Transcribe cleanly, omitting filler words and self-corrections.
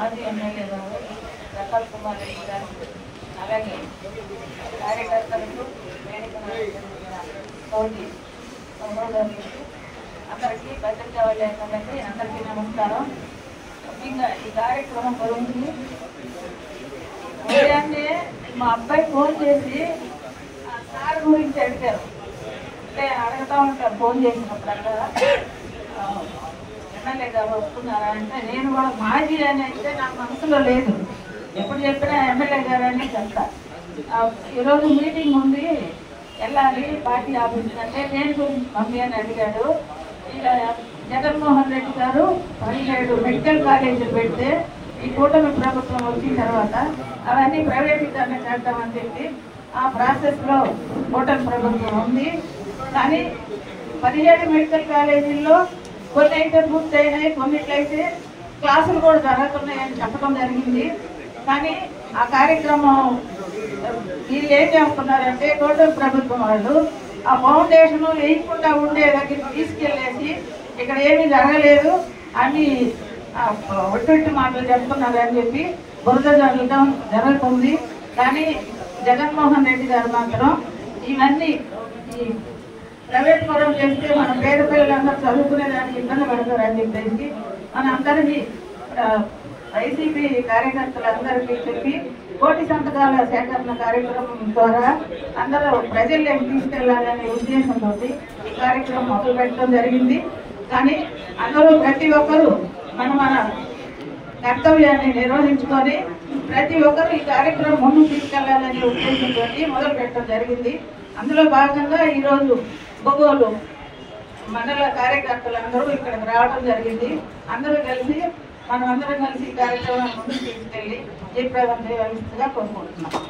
మాజీ ఎమ్మెల్యే గారు ప్రతాప్ కుమార్ రెడ్డి గారు, అలాగే కార్యకర్తలకు వేదిక తోటి సహోదరులకు అందరికీ పత్రికా విలేకరులకి అందరికీ నమస్కారం. ముఖ్యంగా ఈ కార్యక్రమం గురించి ఉదయాన్నే మా అబ్బాయి ఫోన్ చేసి ఆ సార్ గురించి అడిగారు. అంటే అడుగుతూ ఉంటారు ఫోన్ చేసినప్పుడల్లా ఎమ్మెల్యే గారు వస్తున్నారా అంటే నేను కూడా మాజీ అని అయితే నా మనసులో లేదు, ఎప్పుడు చెప్పినా ఎమ్మెల్యే గారు అని చెప్తా. ఈరోజు మీటింగ్ ఉంది వెళ్ళాలి పార్టీ ఆఫీస్ అంటే నేను గురించి మమ్మీ అని అడిగాడు. ఇలా జగన్మోహన్ రెడ్డి గారు 17 మెడికల్ కాలేజీలు పెడితే ఈ కూటమి ప్రభుత్వం వచ్చిన తర్వాత అవన్నీ ప్రైవేటీకరణ చేద్దామని చెప్పి ఆ ప్రాసెస్లో కూటమి ప్రభుత్వం ఉంది. కానీ 17 మెడికల్ కాలేజీల్లో కొన్ని అయితే పూర్తయినాయి, కొన్నిట్లయితే క్లాసులు కూడా జరుగుతున్నాయని చెప్పడం జరిగింది. కానీ ఆ కార్యక్రమం వీళ్ళు ఏం చేస్తున్నారంటే కూటమి ప్రభుత్వం వాళ్ళు ఆ ఫౌండేషన్ వేయకుండా ఉండే దగ్గరికి తీసుకెళ్ళేసి ఇక్కడ ఏమీ జరగలేదు అని ఒట్టి మాటలు చెప్తున్నారని చెప్పి బురద జరగడం జరుగుతుంది. కానీ జగన్మోహన్ రెడ్డి గారు మాత్రం ఇవన్నీ ఈ ప్రైవేట్ పరం చేస్తే మన పేద పిల్లలందరూ చదువుకునేదానికి ఇబ్బంది పడతారని చెప్పేసి మన అందరినీ వైసీపీ కార్యకర్తలందరికీ చెప్పి కోటి సంతకాల సేకరణ కార్యక్రమం ద్వారా అందరూ ప్రజల్లోకి తీసుకెళ్లాలనే ఉద్దేశంతో ఈ కార్యక్రమం మొదలు పెట్టడం జరిగింది. కానీ అందరూ ప్రతి ఒక్కరూ మన కర్తవ్యాన్ని నిర్వహించుకొని ప్రతి ఒక్కరు ఈ కార్యక్రమం ముందుకు తీసుకెళ్లాలనే ఉద్దేశంతో మొదలు పెట్టడం జరిగింది. అందులో భాగంగా ఈరోజు బొగోలు మండల కార్యకర్తలందరూ ఇక్కడికి రావడం జరిగింది. అందరూ కలిసి మనమందరం కలిసి ఈ కార్యక్రమాన్ని ముందుకు తీసుకెళ్లి జయప్రదం చేయవలసిందిగా కోరుకుంటున్నాం.